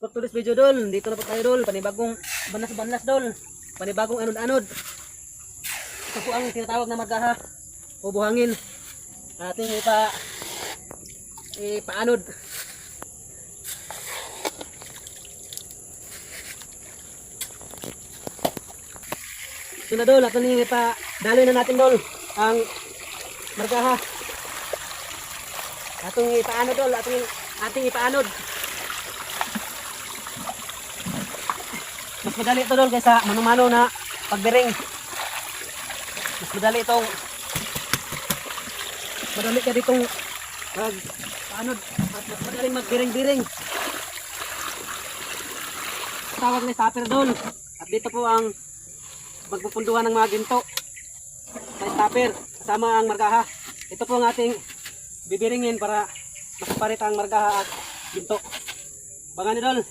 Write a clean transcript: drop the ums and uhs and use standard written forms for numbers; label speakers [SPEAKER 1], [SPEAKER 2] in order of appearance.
[SPEAKER 1] For today's video dol, dito na po tayo dol, panibagong banlas-banlas dol, panibagong anod-anod. Ito po ang tinatawag na margaha o buhangin. Ating ipaanod. Ito na dol, ato niyong ipadaloy na natin dol ang margaha. Atong ipaanod dol, ating ipaanod. Mas madali ito dol kaysa mano-mano na pagbiring. Mas madali itong madali ka ditong paanod at mas madaling magbiring-biring. Tawag na stopper dol. At dito po ang magpupunduhan ng mga ginto sa stopper kasama ang margaha. Ito po ang ating bibiringin para makaparit ang margaha at ginto. Bangan ni dol.